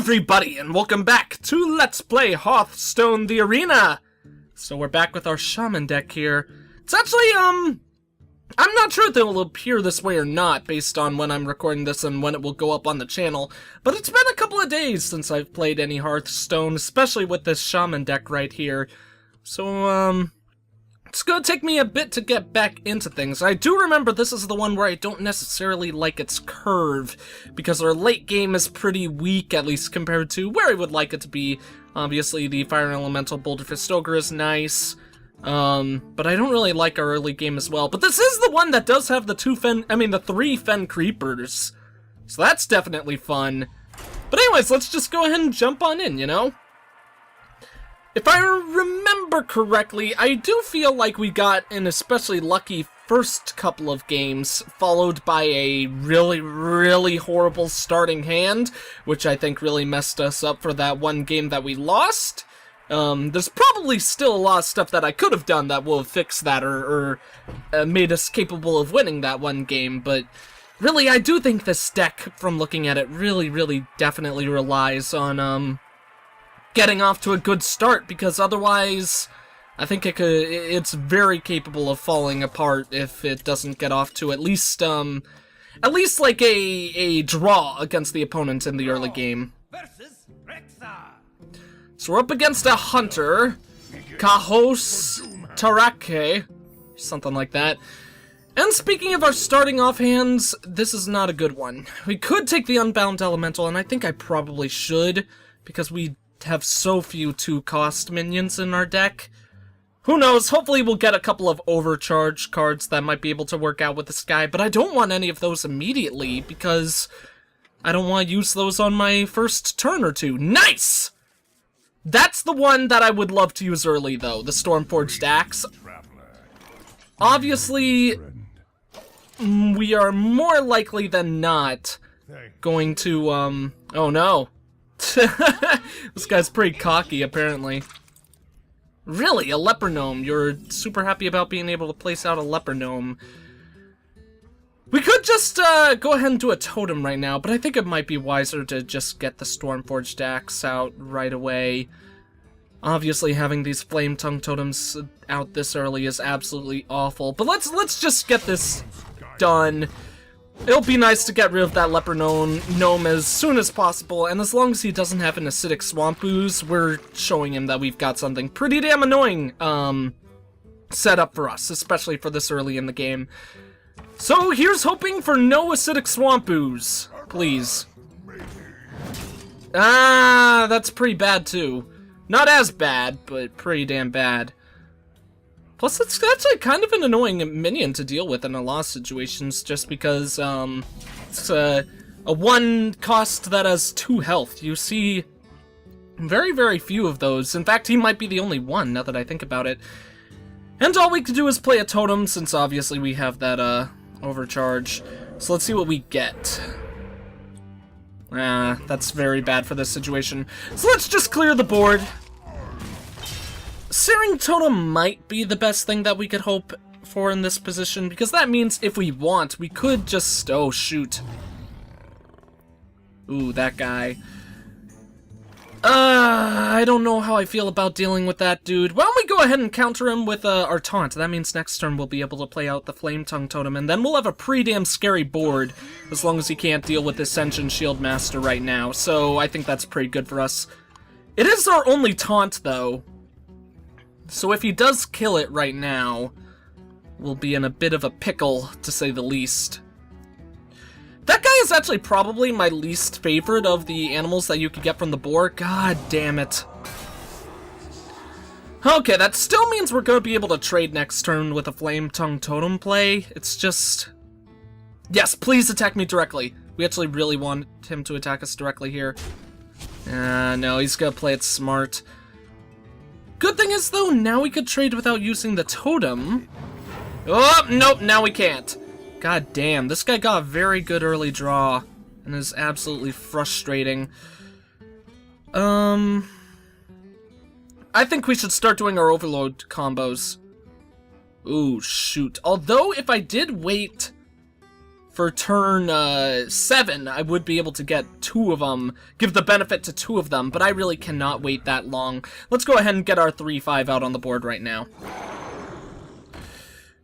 everybody, and welcome back to Let's Play Hearthstone the Arena! So we're back with our Shaman deck here. It's actually, I'm not sure if it will appear this way or not, based on when I'm recording this and when it will go up on the channel, but it's been a couple of days since I've played any Hearthstone, especially with this Shaman deck right here. So, it's gonna take me a bit to get back into things. I do remember this is the one where I don't necessarily like its curve, because our late game is pretty weak, at least compared to where I would like it to be. Obviously, the Fire Elemental Boulder Fist Ogre is nice, but I don't really like our early game as well. But this is the one that does have the three Fen Creepers, so that's definitely fun. But anyways, let's just go ahead and jump on in, you know? If I remember correctly, I do feel like we got an especially lucky first couple of games, followed by a really horrible starting hand, which I think really messed us up for that one game that we lost. There's probably still a lot of stuff that I could have done that will have fixed that or made us capable of winning that one game, but really I do think this deck, from looking at it, really definitely relies on, getting off to a good start, because otherwise I think it's very capable of falling apart if it doesn't get off to at least like a draw against the opponent in the early game. So we're up against a Hunter, Kahos Tarake, something like that. And speaking of our starting off hands, this is not a good one. We could take the Unbound Elemental, and I think I probably should, because we have so few 2-cost minions in our deck. Who knows, hopefully we'll get a couple of overcharge cards that might be able to work out with this guy, but I don't want any of those immediately, because I don't want to use those on my first turn or two. Nice! That's the one that I would love to use early, though, the Stormforged Axe. Obviously, we are more likely than not going to, oh no. This guy's pretty cocky, apparently. Really? A leper gnome? You're super happy about being able to place out a leper gnome. We could just go ahead and do a totem right now, but I think it might be wiser to just get the Stormforged Axe out right away. Obviously, having these Flame Tongue totems out this early is absolutely awful, but let's just get this done. It'll be nice to get rid of that leper gnome as soon as possible, and as long as he doesn't have an acidic swamp ooze, we're showing him that we've got something pretty damn annoying set up for us, especially for this early in the game. So here's hoping for no acidic swamp ooze, please. Ah, that's pretty bad too. Not as bad, but pretty damn bad. Plus, it's actually kind of an annoying minion to deal with in a lot of situations, just because, it's a 1 cost that has 2 health. You see very few of those. In fact, he might be the only one, now that I think about it. And all we could do is play a totem, since obviously we have that, overcharge. So let's see what we get. Ah, that's very bad for this situation. So let's just clear the board. Searing Totem might be the best thing that we could hope for in this position, because that means if we want, we could just... oh, shoot. Ooh, that guy. I don't know how I feel about dealing with that dude. Why don't we go ahead and counter him with our taunt? That means next turn we'll be able to play out the Flame Tongue Totem, and then we'll have a pretty damn scary board, as long as he can't deal with Ascension Shield Master right now. So I think that's pretty good for us. It is our only taunt, though. So if he does kill it right now, we'll be in a bit of a pickle, to say the least. That guy is actually probably my least favorite of the animals that you could get from the board. God damn it. Okay, that still means we're going to be able to trade next turn with a Flame Tongue Totem play. It's just... yes, please attack me directly. We actually really want him to attack us directly here. No, he's going to play it smart. Good thing is, though, now we could trade without using the totem. Oh, nope, now we can't. God damn, this guy got a very good early draw, and is absolutely frustrating. I think we should start doing our overload combos. Ooh, shoot. Although, if I did wait for turn 7, I would be able to get 2 of them, give the benefit to 2 of them, but I really cannot wait that long. Let's go ahead and get our 3-5 out on the board right now.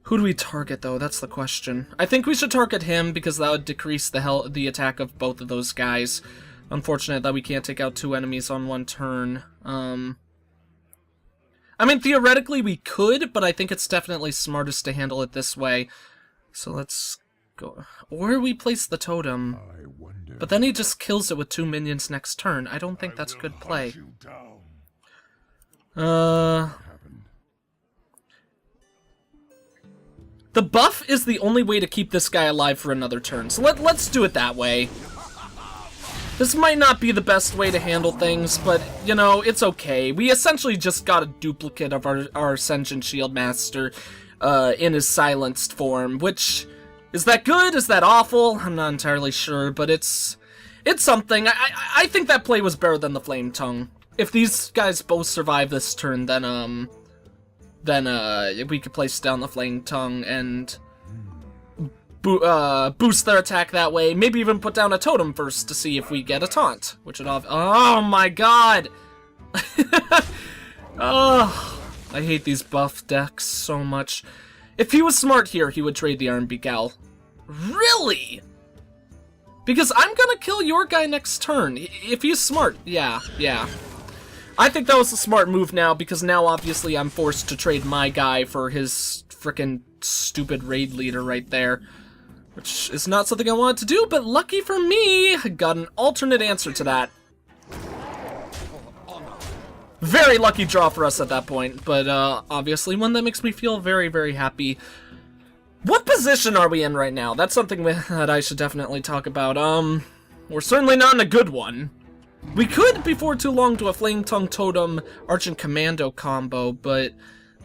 Who do we target, though? That's the question. I think we should target him, because that would decrease the attack of both of those guys. Unfortunate that we can't take out 2 enemies on 1 turn. I mean, theoretically we could, but I think it's definitely smartest to handle it this way. So let's go. Or we place the totem. But then he just kills it with 2 minions next turn. I don't think that's good play. The buff is the only way to keep this guy alive for another turn, so let's do it that way. This might not be the best way to handle things, but, you know, it's okay. We essentially just got a duplicate of our Ascension Shieldmaster in his silenced form, which, is that good? Is that awful? I'm not entirely sure, but it's something. I think that play was better than the Flame Tongue. If these guys both survive this turn, then we could place down the Flame Tongue and boost their attack that way. Maybe even put down a totem first to see if we get a taunt, which would oh my god! Oh, I hate these buff decks so much. If he was smart here, he would trade the Iron Beak Owl. Really? Because I'm gonna kill your guy next turn. If he's smart, yeah. I think that was a smart move now, because now obviously I'm forced to trade my guy for his frickin' stupid raid leader right there. Which is not something I wanted to do, but lucky for me, I got an alternate answer to that. Very lucky draw for us at that point, but obviously one that makes me feel very, very happy. What position are we in right now? That's something that I should definitely talk about. We're certainly not in a good one. We could, before too long, do a Flame Tongue Totem Argent Commando combo, but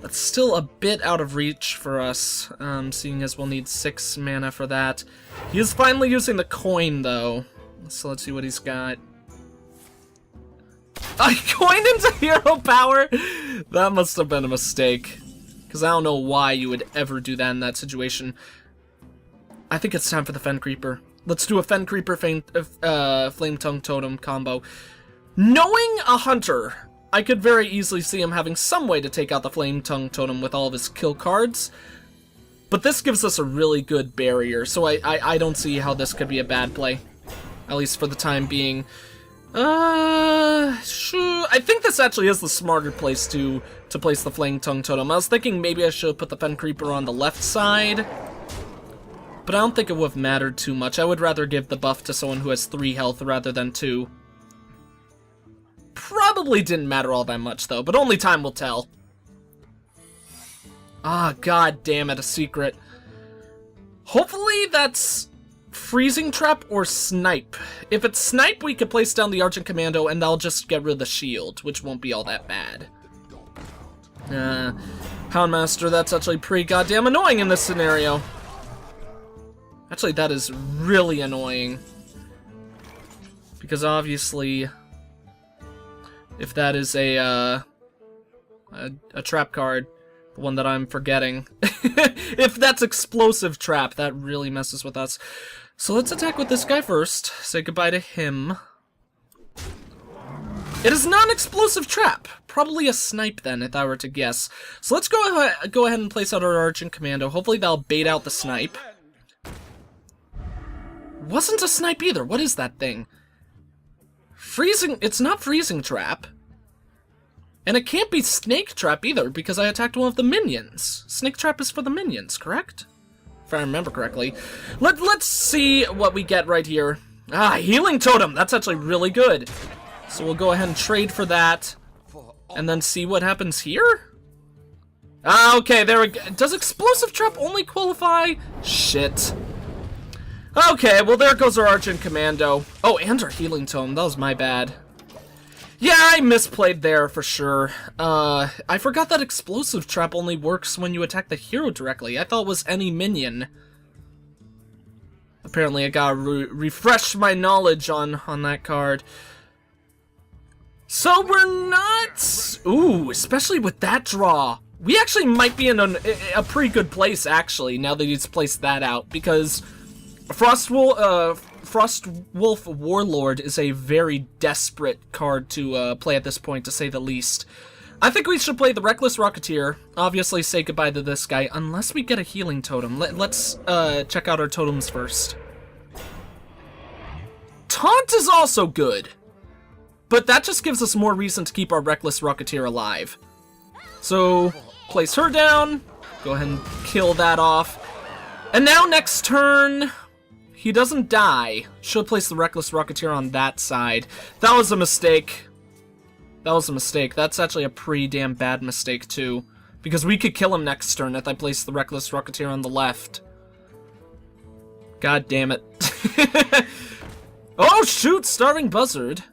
that's still a bit out of reach for us, seeing as we'll need 6 mana for that. He is finally using the coin, though, so let's see what he's got. I coined into hero power? That must have been a mistake, because I don't know why you would ever do that in that situation. I think it's time for the Fen Creeper. Let's do a Fen Creeper Flame Tongue Totem combo. Knowing a Hunter, I could very easily see him having some way to take out the Flame Tongue Totem with all of his kill cards. But this gives us a really good barrier, so I don't see how this could be a bad play. At least for the time being. Sure. I think this actually is the smarter place to place the Flame Tongue Totem. I was thinking maybe I should put the Fen Creeper on the left side, but I don't think it would have mattered too much. I would rather give the buff to someone who has 3 health rather than 2. Probably didn't matter all that much, though, but only time will tell. Ah, god damn it, a secret. Hopefully that's Freezing Trap or Snipe. If it's Snipe, we could place down the Argent Commando, and that'll just get rid of the shield, which won't be all that bad. Houndmaster, that's actually pretty goddamn annoying in this scenario. Actually, that is really annoying. Because obviously, if that is a trap card, the one that I'm forgetting, if that's Explosive Trap, that really messes with us. So let's attack with this guy first. Say goodbye to him. It is not an Explosive Trap. Probably a Snipe then, if I were to guess. So let's go ahead and place out our Argent Commando. Hopefully that'll bait out the Snipe. Wasn't a Snipe either. What is that thing? Freezing. It's not Freezing Trap. And it can't be Snake Trap either, because I attacked one of the minions. Snake Trap is for the minions, correct? If I remember correctly. Let's see what we get right here. Ah, Healing Totem. That's actually really good. So we'll go ahead and trade for that. And then see what happens here? Ah, okay, there we go. Does Explosive Trap only qualify? Shit. Okay, well there goes our Argent Commando. Oh, and our Healing Tome. That was my bad. Yeah, I misplayed there for sure. I forgot that Explosive Trap only works when you attack the hero directly. I thought it was any minion. Apparently I gotta refresh my knowledge on that card. So we're not... Ooh, especially with that draw. We actually might be in a pretty good place, actually, now that he's placed that out, because Frostwolf Warlord is a very desperate card to play at this point, to say the least. I think we should play the Reckless Rocketeer. Obviously, say goodbye to this guy, unless we get a healing totem. Let's check out our totems first. Taunt is also good, but that just gives us more reason to keep our Reckless Rocketeer alive. So, place her down, go ahead and kill that off. And now next turn, he doesn't die. Should place the Reckless Rocketeer on that side. That was a mistake. That was a mistake. That's actually a pretty damn bad mistake, too. Because we could kill him next turn if I place the Reckless Rocketeer on the left. God damn it. Oh, shoot! Starving Buzzard.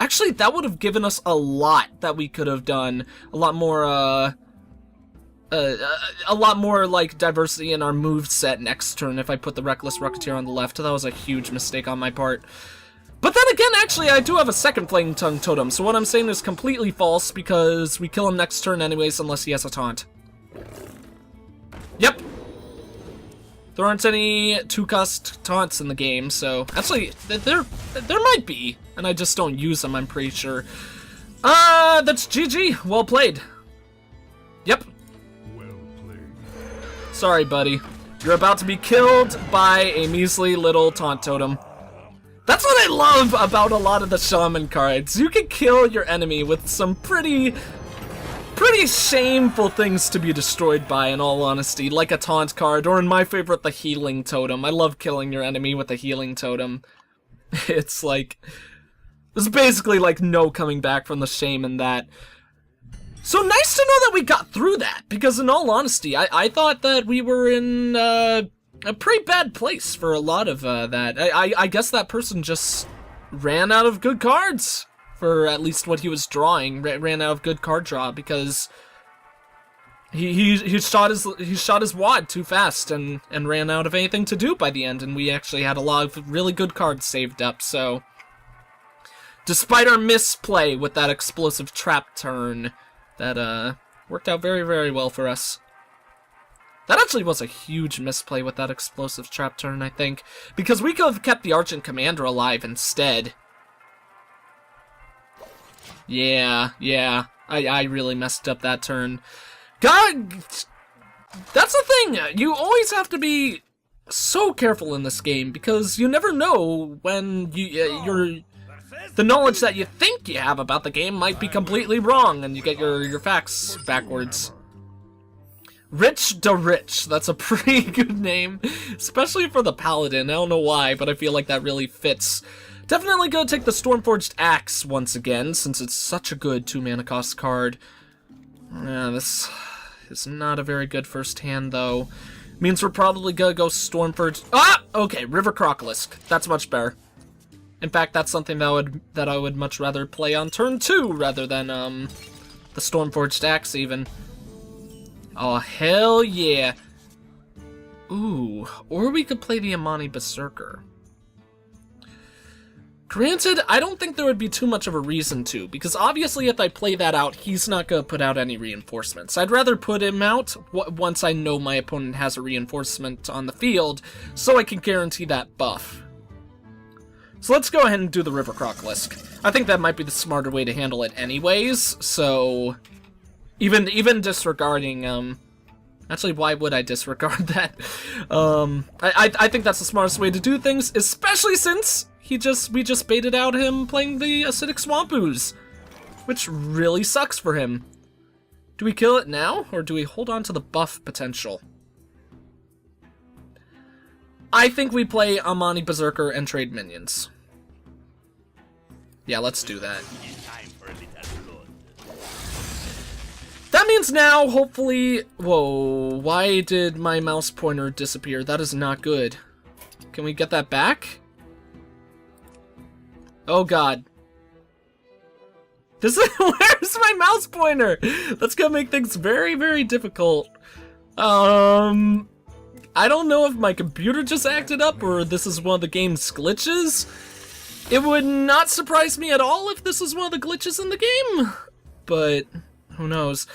Actually, that would have given us a lot that we could have done. A lot more, like, diversity in our moveset next turn if I put the Reckless Rocketeer on the left. That was a huge mistake on my part. But then again, actually, I do have a second Flaming Tongue Totem, so what I'm saying is completely false, because we kill him next turn anyways, unless he has a taunt. Yep. There aren't any 2-cost taunts in the game, so... Actually, there might be, and I just don't use them, I'm pretty sure. That's GG. Well played. Yep. Well played. Sorry, buddy. You're about to be killed by a measly little taunt totem. That's what I love about a lot of the shaman cards. You can kill your enemy with some pretty shameful things to be destroyed by, in all honesty, like a taunt card, or in my favorite, the healing totem. I love killing your enemy with a healing totem. It's like, there's basically like no coming back from the shame in that. So nice to know that we got through that, because in all honesty, I thought that we were in a pretty bad place for a lot of that. I guess that person just ran out of good cards. For at least what he was drawing, ran out of good card draw, because he shot his wad too fast and ran out of anything to do by the end, and we actually had a lot of really good cards saved up. So despite our misplay with that explosive trap turn, that worked out very, very well for us. That actually was a huge misplay with that explosive trap turn, I think, because we could have kept the Argent Commander alive instead. Yeah, I really messed up that turn. God, that's the thing, you always have to be so careful in this game, because you never know when the knowledge that you think you have about the game might be completely wrong, and you get your facts backwards. Rich da Rich, that's a pretty good name, especially for the Paladin. I don't know why, but I feel like that really fits. Definitely gonna take the Stormforged Axe once again, since it's such a good 2-mana cost card. This is not a very good first hand, though. Means we're probably gonna go Stormforged... Ah! Okay, River Crocolisk. That's much better. In fact, that's something that I would much rather play on turn 2, rather than, the Stormforged Axe, even. Oh, hell yeah. Ooh, or we could play the Amani Berserker. Granted, I don't think there would be too much of a reason to, because obviously if I play that out, he's not going to put out any reinforcements. I'd rather put him out once I know my opponent has a reinforcement on the field, so I can guarantee that buff. So let's go ahead and do the River Crocolisk. I think that might be the smarter way to handle it anyways, so... Even disregarding, Actually, why would I disregard that? I think that's the smartest way to do things, especially since we just baited out him playing the Acidic Swamp Ooze, which really sucks for him. Do we kill it now, or do we hold on to the buff potential? I think we play Amani Berserker and trade minions. Yeah, let's do that. That means now, hopefully... Whoa, why did my mouse pointer disappear? That is not good. Can we get that back? Oh god. This is... Where's my mouse pointer? That's gonna make things very, very difficult. I don't know if my computer just acted up or this is one of the game's glitches. It would not surprise me at all if this is one of the glitches in the game. But... who knows?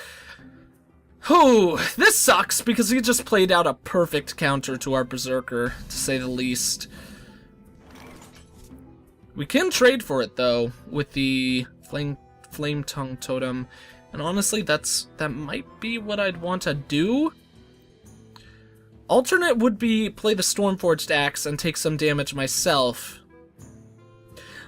Oh, this sucks because he just played out a perfect counter to our Berserker, to say the least. We can trade for it, though, with the Flame Tongue Totem. And honestly, that might be what I'd want to do. Alternate would be play the Stormforged Axe and take some damage myself.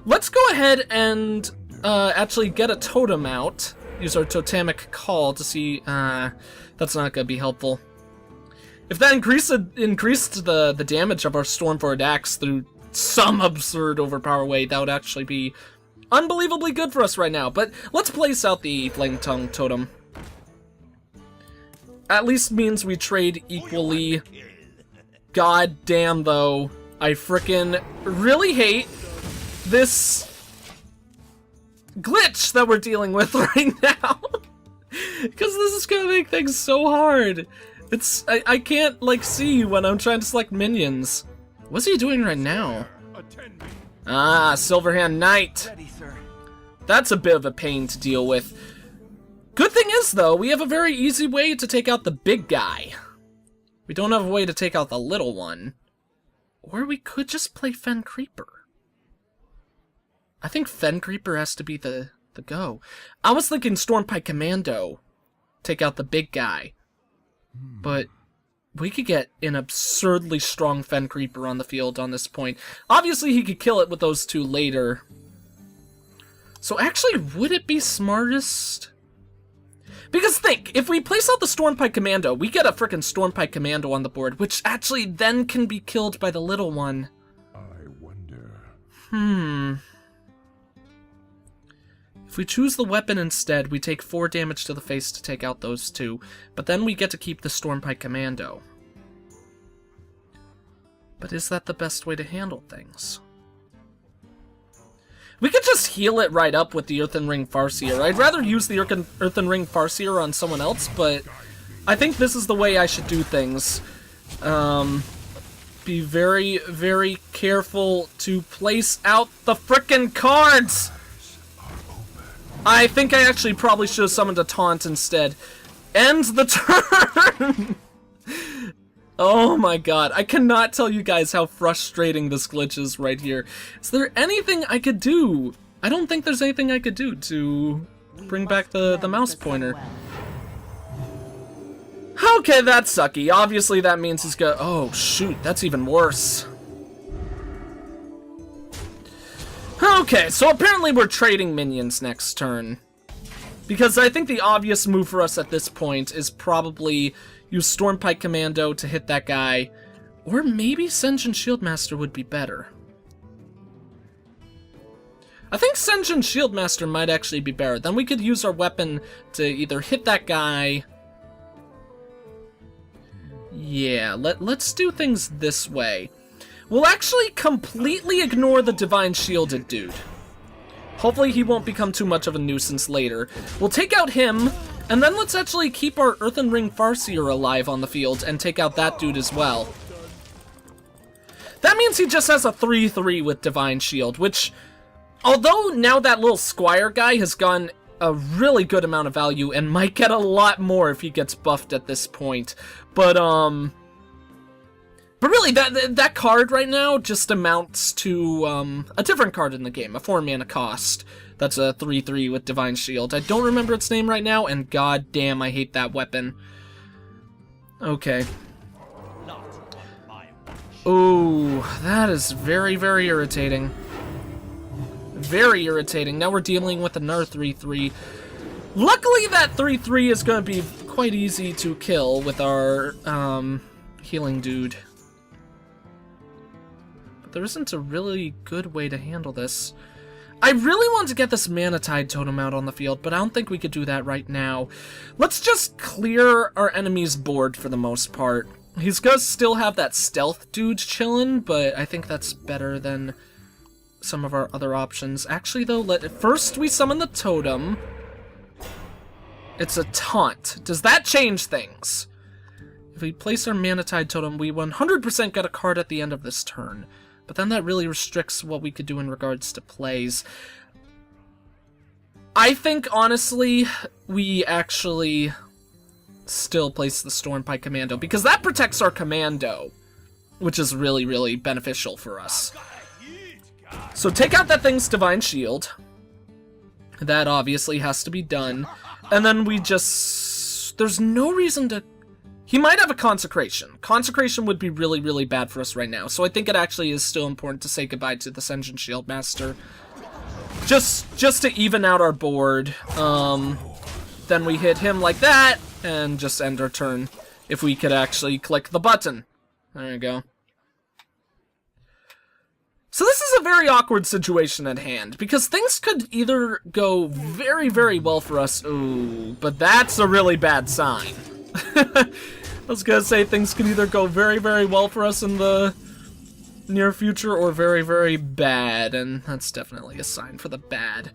Let's go ahead and actually get a totem out. Use our Totemic Call to see... that's not going to be helpful. If that increased the damage of our Stormforged Axe through some absurd overpower way, that would actually be unbelievably good for us right now. But let's place out the Flame Tongue Totem. At least means we trade equally. God damn, though. I frickin' really hate this glitch that we're dealing with right now. Because this is gonna make things so hard. I can't, like, see when I'm trying to select minions. What's he doing right now? Ah, Silverhand Knight. That's a bit of a pain to deal with. Good thing is, though, we have a very easy way to take out the big guy. We don't have a way to take out the little one. Or we could just play Fen Creeper. I think Fen Creeper has to be the go. I was thinking Stormpike Commando. Take out the big guy. But we could get an absurdly strong Fen Creeper on the field on this point. Obviously, he could kill it with those two later. So actually, would it be smartest? Because think, if we place out the Stormpike Commando, we get a frickin' Stormpike Commando on the board, which actually then can be killed by the little one. I wonder. If we choose the weapon instead, we take 4 damage to the face to take out those two, but then we get to keep the Stormpike Commando. But is that the best way to handle things? We could just heal it right up with the Earthen Ring Farseer. I'd rather use the Earthen Ring Farseer on someone else, but I think this is the way I should do things. Be very, very careful to place out the frickin' cards! I think I actually probably should have summoned a taunt instead. End the turn! Oh my god, I cannot tell you guys how frustrating this glitch is right here. Is there anything I could do? I don't think there's anything I could do to bring back the mouse pointer. Okay, that's sucky. Obviously that means he's gonna... Oh shoot, that's even worse. Okay, so apparently we're trading minions next turn. Because I think the obvious move for us at this point is probably use Stormpike Commando to hit that guy, or maybe Sen'jin Shieldmaster would be better. I think Sen'jin Shieldmaster might actually be better. Then we could use our weapon to either hit that guy... Yeah, let's do things this way. We'll actually completely ignore the Divine Shielded dude. Hopefully he won't become too much of a nuisance later. We'll take out him, and then let's actually keep our Earthen Ring Farseer alive on the field and take out that dude as well. That means he just has a 3/3 with Divine Shield, which, although now that little Squire guy has gotten a really good amount of value and might get a lot more if he gets buffed at this point, but really, that card right now just amounts to a different card in the game, a 4-mana cost. That's a 3/3 with Divine Shield. I don't remember its name right now, and god damn, I hate that weapon. Okay. Ooh, that is very, very irritating. Very irritating. Now we're dealing with another 3/3. Luckily, that 3/3 is going to be quite easy to kill with our healing dude. But there isn't a really good way to handle this. I really want to get this Mana Tide Totem out on the field, but I don't think we could do that right now. Let's just clear our enemy's board for the most part. He's gonna still have that stealth dude chillin', but I think that's better than some of our other options. Actually, though, first we summon the totem. It's a taunt. Does that change things? If we place our Mana Tide Totem, we 100% get a card at the end of this turn. But then that really restricts what we could do in regards to plays. I think, honestly, we actually still place the Stormpike Commando, because that protects our commando, which is really, really beneficial for us. So take out that thing's Divine Shield. That obviously has to be done. And then we just... There's no reason to... He might have a Consecration. Consecration would be really, really bad for us right now. So I think it actually is still important to say goodbye to the Ascension Shieldmaster. Just to even out our board. Then we hit him like that, and just end our turn. If we could actually click the button. There you go. So this is a very awkward situation at hand, because things could either go very, very well for us. Ooh, but that's a really bad sign. I was gonna say things could either go very, very well for us in the near future, or very, very bad, and that's definitely a sign for the bad.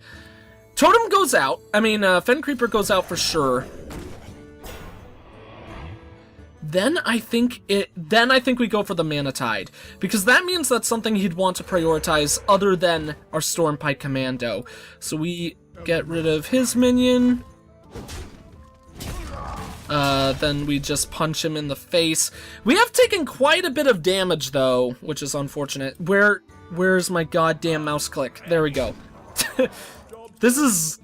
Totem goes out. I mean, Fen Creeper goes out for sure. Then I think we go for the Mana Tide, because that means that's something he'd want to prioritize other than our Stormpike Commando. So we get rid of his minion. Then we just punch him in the face. We have taken quite a bit of damage though, which is unfortunate. Where's my goddamn mouse click? There we go. This is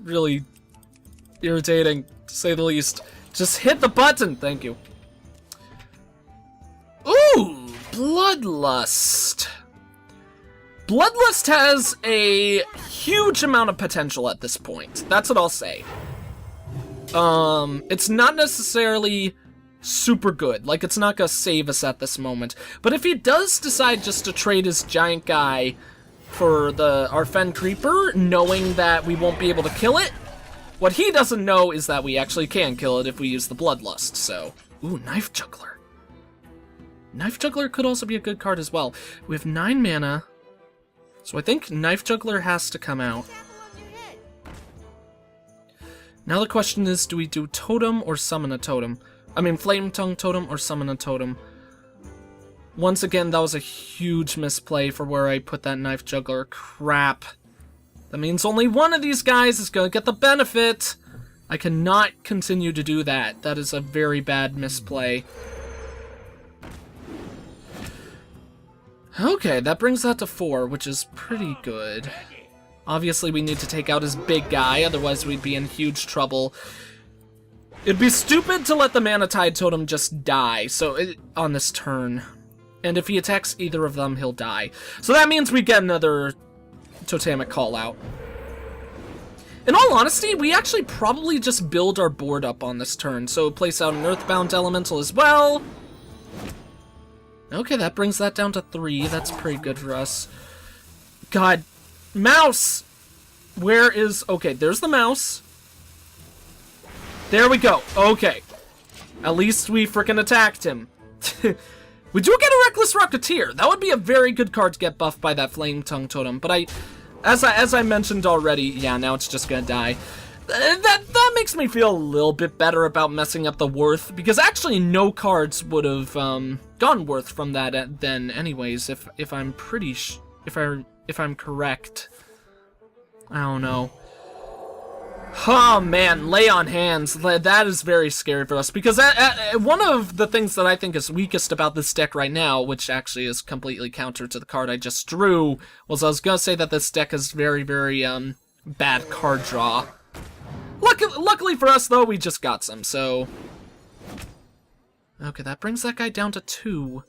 really irritating, to say the least. Just hit the button, thank you. Ooh, Bloodlust. Bloodlust has a huge amount of potential at this point. That's what I'll say. It's not necessarily super good. Like, it's not gonna save us at this moment. But if he does decide just to trade his giant guy for our Fen Creeper, knowing that we won't be able to kill it, what he doesn't know is that we actually can kill it if we use the Bloodlust, so... Ooh, Knife Juggler. Knife Juggler could also be a good card as well. We have 9 mana, so I think Knife Juggler has to come out. Now the question is, do we do Totem or Summon a Totem? I mean, Flame Tongue Totem or Summon a Totem. Once again, that was a huge misplay for where I put that Knife Juggler. Crap. That means only one of these guys is going to get the benefit. I cannot continue to do that. That is a very bad misplay. Okay, that brings that to 4, which is pretty good. Obviously, we need to take out his big guy, otherwise we'd be in huge trouble. It'd be stupid to let the Mana Tide Totem just die on this turn. And if he attacks either of them, he'll die. So that means we get another Totemic Callout. In all honesty, we actually probably just build our board up on this turn. So place out an Earthbound Elemental as well. Okay, that brings that down to 3. That's pretty good for us. God, mouse! Where is... Okay, there's the mouse. There we go. Okay. At least we frickin' attacked him. We do get a Reckless Rocketeer. That would be a very good card to get buffed by that Flame Tongue Totem. But as I mentioned already, yeah, now it's just gonna die. That makes me feel a little bit better about messing up the worth, because actually no cards would have gone worth from that then anyways, if I'm pretty if I'm correct. I don't know. Oh man, Lay on Hands, that is very scary for us, because one of the things that I think is weakest about this deck right now, which actually is completely counter to the card I just drew, was I was gonna say that this deck is very, very bad card draw. Luckily for us, though, we just got some, so... Okay, that brings that guy down to 2.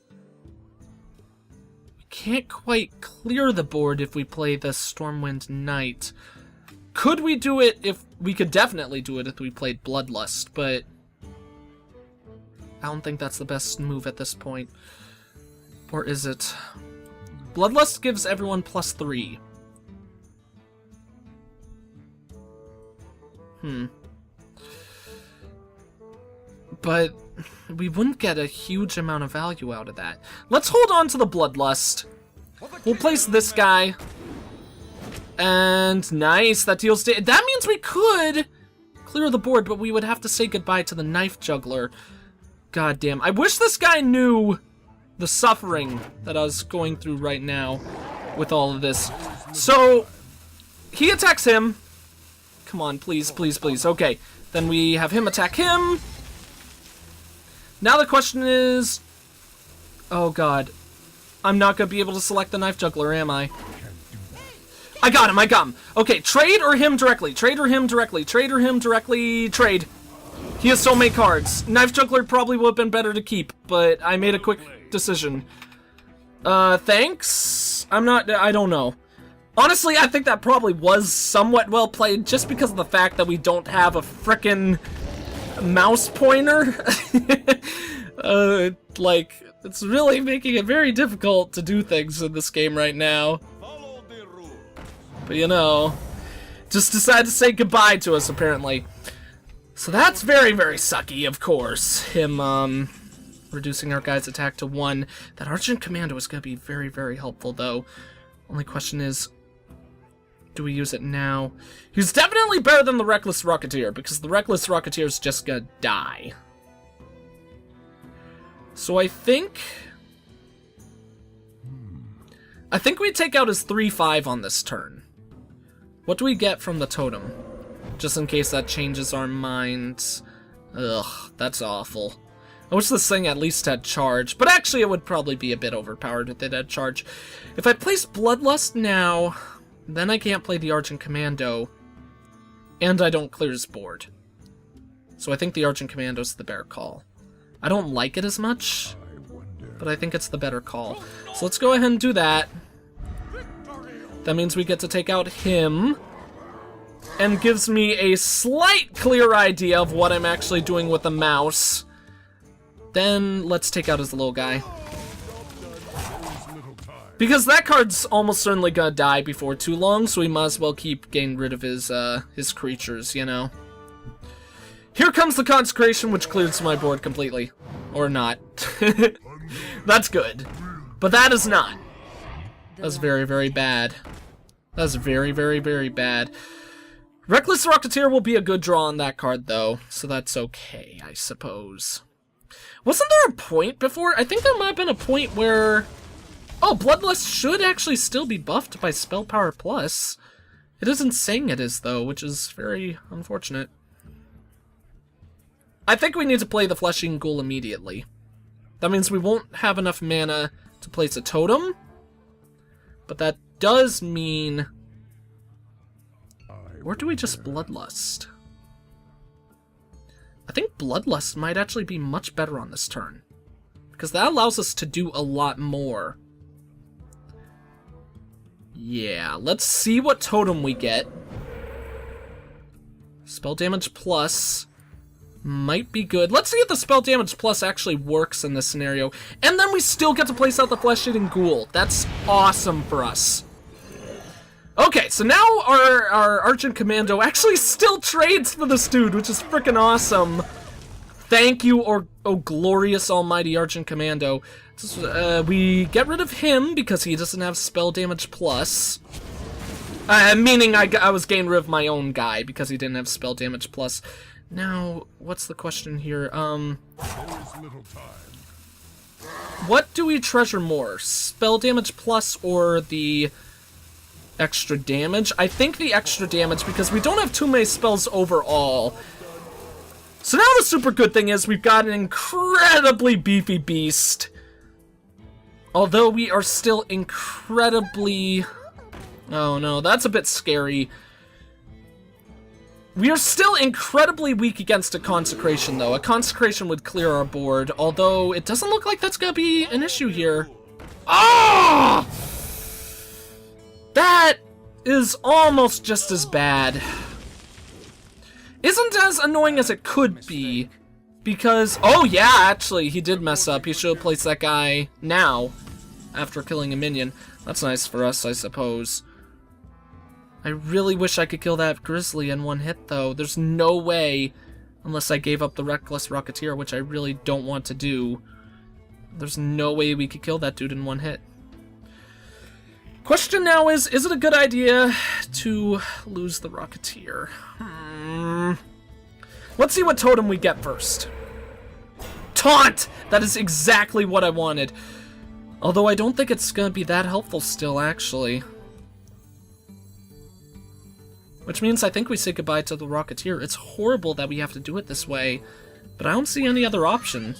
We can't quite clear the board if we play the Stormwind Knight. Could we do it if... We could definitely do it if we played Bloodlust, but... I don't think that's the best move at this point. Or is it? Bloodlust gives everyone +3. But we wouldn't get a huge amount of value out of that. Let's hold on to the Bloodlust. We'll place this guy. And nice, that deals that means we could clear the board, but we would have to say goodbye to the Knife Juggler. God damn. I wish this guy knew the suffering that I was going through right now with all of this. So, he attacks him. Come on, please, please, please. Okay, then we have him attack him. Now the question is... Oh god. I'm not gonna be able to select the Knife Juggler, am I? I got him! Okay, trade or him directly? Trade or him directly? Trade or him directly? Trade. He has so many cards. Knife Juggler probably would have been better to keep, but I made a quick decision. Thanks? I don't know. Honestly, I think that probably was somewhat well played, just because of the fact that we don't have a frickin' mouse pointer. Like, it's really making it very difficult to do things in this game right now. But you know, just decided to say goodbye to us, apparently. So that's very, very sucky, of course. Him, reducing our guy's attack to 1. That Argent Commando is going to be very, very helpful, though. Only question is, do we use it now? He's definitely better than the Reckless Rocketeer, because the Reckless Rocketeer is just going to die. So I think we take out his 3-5 on this turn. What do we get from the totem? Just in case that changes our minds. Ugh, that's awful. I wish this thing at least had charge, but actually it would probably be a bit overpowered if it had charge. If I place Bloodlust now, then I can't play the Argent Commando, and I don't clear his board. So I think the Argent Commando's the better call. I don't like it as much, but I think it's the better call. So let's go ahead and do that. That means we get to take out him, and gives me a slight clear idea of what I'm actually doing with the mouse. Then let's take out his little guy. Because that card's almost certainly gonna die before too long, so we might as well keep getting rid of his creatures, you know. Here comes the Consecration, which clears my board completely. Or not. That's good. But that is not. That's very, very bad. That's very, very, very bad. Reckless Rocketeer will be a good draw on that card, though, so that's okay, I suppose. Wasn't there a point before? I think there might have been a point where... Oh, Bloodlust should actually still be buffed by Spell Power Plus. It isn't saying it is, though, which is very unfortunate. I think we need to play the Flesh-Eating Ghoul immediately. That means we won't have enough mana to place a totem, but that does mean... Or do we just Bloodlust? I think Bloodlust might actually be much better on this turn, because that allows us to do a lot more. Yeah, let's see what totem we get. Spell damage plus might be good. Let's see if the spell damage plus actually works in this scenario. And then we still get to place out the Flesh-Eating Ghoul. That's awesome for us. Okay, so now our Argent Commando actually still trades for this dude, which is freaking awesome. Thank you, oh glorious almighty Argent Commando. We get rid of him because he doesn't have spell damage plus. Meaning I was getting rid of my own guy because he didn't have spell damage plus. Now, what's the question here? What do we treasure more? Spell damage plus or the extra damage? I think the extra damage because we don't have too many spells overall. So now the super good thing is we've got an incredibly beefy beast. Although we are still incredibly... Oh no, that's a bit scary. We are still incredibly weak against a Consecration, though. A Consecration would clear our board, although it doesn't look like that's gonna be an issue here. Ah! That is almost just as bad. Isn't as annoying as it could be, because... Oh yeah, actually, he did mess up. He should have placed that guy now, after killing a minion. That's nice for us, I suppose. I really wish I could kill that Grizzly in one hit, though. There's no way, unless I gave up the Reckless Rocketeer, which I really don't want to do. There's no way we could kill that dude in one hit. Question now is it a good idea to lose the Rocketeer? Let's see what totem we get first. Taunt! That is exactly what I wanted. Although I don't think it's gonna be that helpful still, actually. Which means I think we say goodbye to the Rocketeer. It's horrible that we have to do it this way, but I don't see any other option.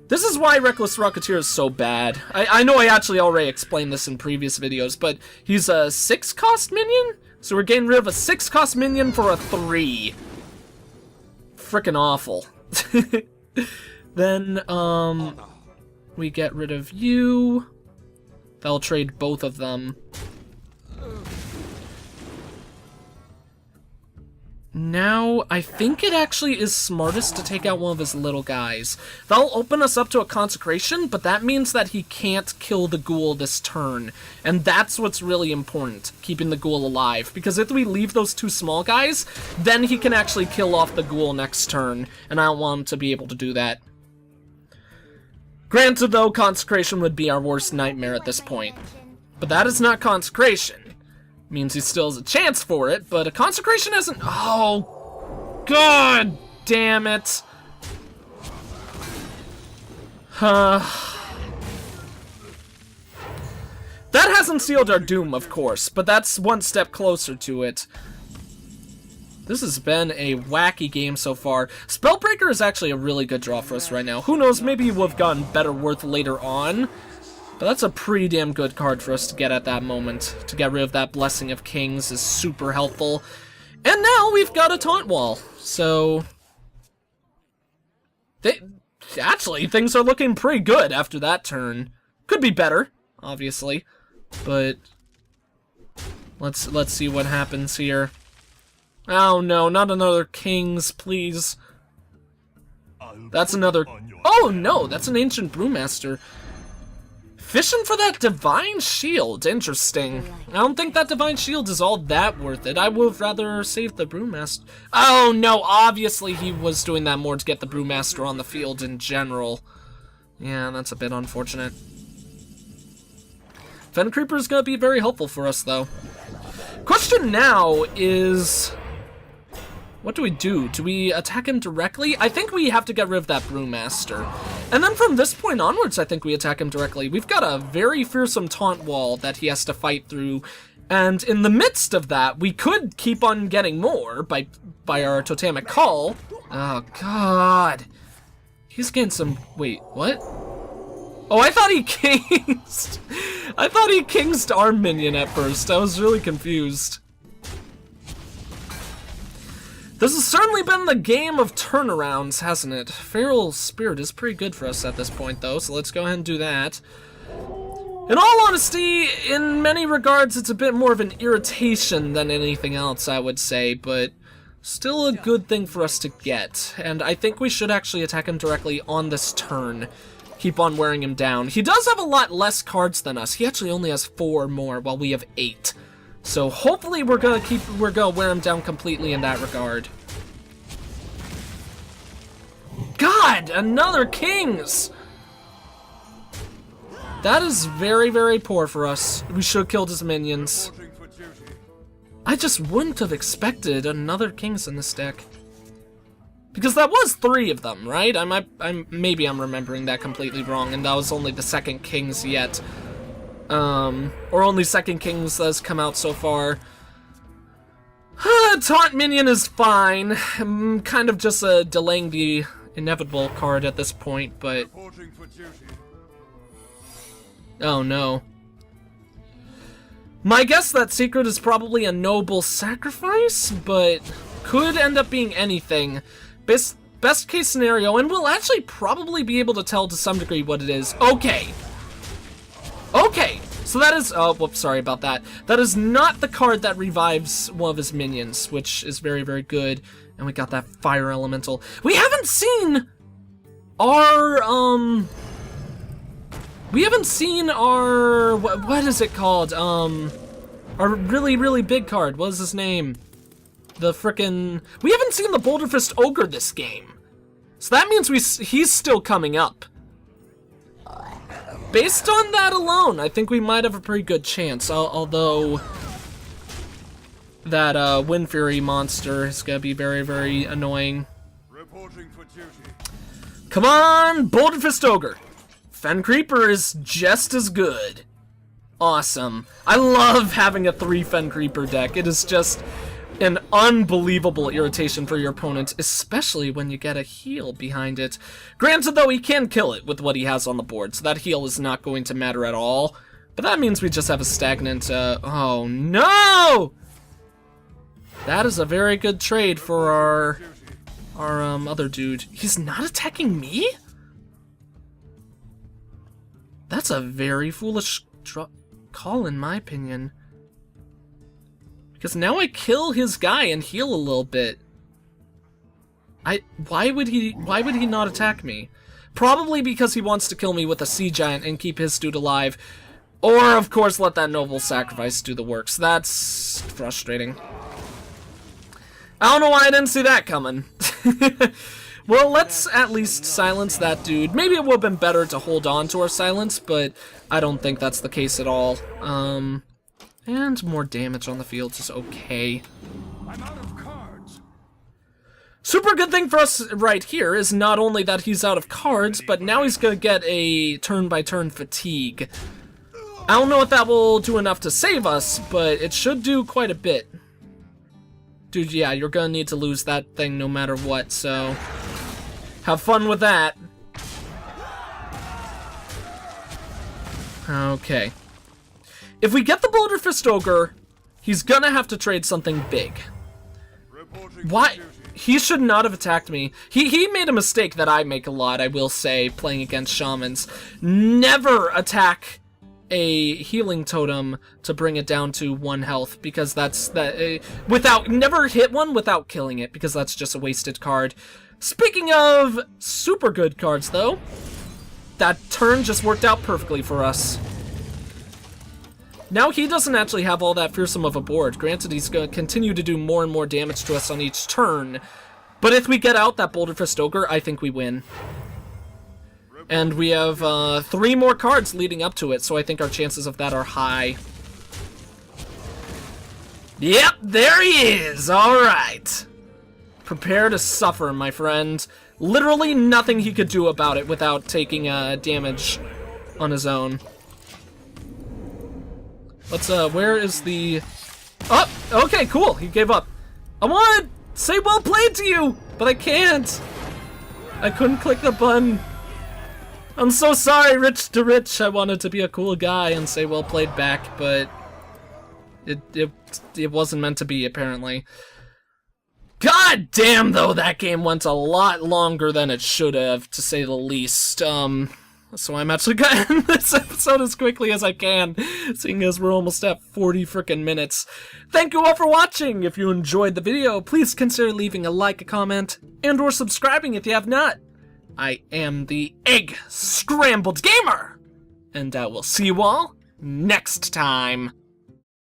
This is why Reckless Rocketeer is so bad. I know I actually already explained this in previous videos, but he's a 6-cost minion? So we're getting rid of a 6-cost minion for a 3. Frickin' awful. Then, we get rid of you. That'll trade both of them. Now, I think it actually is smartest to take out one of his little guys. That'll open us up to a consecration, but that means that he can't kill the ghoul this turn. And that's what's really important, keeping the ghoul alive. Because if we leave those 2 small guys, then he can actually kill off the ghoul next turn. And I don't want him to be able to do that. Granted, though, consecration would be our worst nightmare at this point. But that is not consecration. Means he still has a chance for it, but a consecration hasn't. Oh, god damn it. That hasn't sealed our doom, of course, but that's one step closer to it. This has been a wacky game so far. Spellbreaker is actually a really good draw for us right now. Who knows, maybe we'll have gotten better worth later on. But that's a pretty damn good card for us to get at that moment. To get rid of that Blessing of Kings is super helpful. And now we've got a Taunt Wall. So... actually, things are looking pretty good after that turn. Could be better, obviously. But... Let's see what happens here. Oh no, not another Kings, please. That's another... Oh no, that's an Ancient Brewmaster. Fishing for that Divine Shield, interesting. I don't think that Divine Shield is all that worth it. I would have rather saved the Brewmaster. Oh no, obviously he was doing that more to get the Brewmaster on the field in general. Yeah, that's a bit unfortunate. Fen Creeper is going to be very helpful for us, though. Question now is... what do we do? Do we attack him directly? I think we have to get rid of that Brewmaster. And then from this point onwards, I think we attack him directly. We've got a very fearsome taunt wall that he has to fight through. And in the midst of that, we could keep on getting more by our Totemic Call. Oh, God. He's getting some... wait, what? Oh, I thought he kinged... I thought he kinged our minion at first. I was really confused. This has certainly been the game of turnarounds, hasn't it? Feral Spirit is pretty good for us at this point, though, so let's go ahead and do that. In all honesty, in many regards, it's a bit more of an irritation than anything else, I would say, but still a good thing for us to get. And I think we should actually attack him directly on this turn. Keep on wearing him down. He does have a lot less cards than us. He actually only has 4 more, while we have 8. So hopefully we're gonna wear him down completely in that regard. God, another Kings! That is very, very poor for us. We should have killed his minions. I just wouldn't have expected another Kings in this deck. Because that was 3 of them, right? Maybe I'm remembering that completely wrong, and that was only the second Kings yet. Or only second Kings that's come out so far. Taunt Minion is fine. I'm kind of just delaying the inevitable card at this point, but... oh no. My guess that secret is probably a noble sacrifice, but could end up being anything. Best case scenario, and we'll actually probably be able to tell to some degree what it is. Okay. Okay, so that is, oh, whoops, sorry about that. That is not the card that revives one of his minions, which is very, very good. And we got that Fire Elemental. We haven't seen our, what is it called? Our really, really big card. What is his name? The frickin', we haven't seen the Boulder Fist Ogre this game. So that means he's still coming up. Based on that alone, I think we might have a pretty good chance, although that Wind Fury monster is going to be very, very annoying. Come on, Boulder Fist Ogre. Fen Creeper is just as good. Awesome. I love having a 3 Fen Creeper deck. It is just an unbelievable irritation for your opponent, especially when you get a heal behind it. Granted, though, he can kill it with what he has on the board, so that heal is not going to matter at all. But that means we just have a stagnant, oh no! That is a very good trade for our other dude. He's not attacking me? That's a very foolish call, in my opinion. Because now I kill his guy and heal a little bit. Why would he not attack me? Probably because he wants to kill me with a sea giant and keep his dude alive. Or, of course, let that noble sacrifice do the work. So that's frustrating. I don't know why I didn't see that coming. Well, let's at least silence that dude. Maybe it would have been better to hold on to our silence, but I don't think that's the case at all. And more damage on the field is okay. I'm out of cards. Super good thing for us right here is not only that he's out of cards, but now he's gonna get a turn-by-turn fatigue. I don't know if that will do enough to save us, but it should do quite a bit. Dude, yeah, you're gonna need to lose that thing no matter what, so have fun with that. Okay. If we get the Boulder Fist Ogre, he's gonna have to trade something big. Why? He should not have attacked me. He made a mistake that I make a lot, I will say, playing against shamans. Never attack a healing totem to bring it down to 1 health, because never hit one without killing it, because that's just a wasted card. Speaking of super good cards, though, that turn just worked out perfectly for us. Now he doesn't actually have all that fearsome of a board. Granted, he's going to continue to do more and more damage to us on each turn, but if we get out that Boulder Fist Ogre, I think we win. And we have 3 more cards leading up to it, so I think our chances of that are high. Yep, there he is! Alright. Prepare to suffer, my friend. Literally nothing he could do about it without taking damage on his own. Let's, where is the... Oh, okay, cool, he gave up. I want to say well played to you, but I can't. I couldn't click the button. I'm so sorry, Rich to Rich. I wanted to be a cool guy and say well played back, but it wasn't meant to be, apparently. God damn, though, that game went a lot longer than it should have, to say the least. So I'm actually gonna end this episode as quickly as I can, seeing as we're almost at 40 frickin' minutes. Thank you all for watching. If you enjoyed the video, please consider leaving a like, a comment, and or subscribing if you have not. I am the EggScrambledGamer, and I will see you all next time.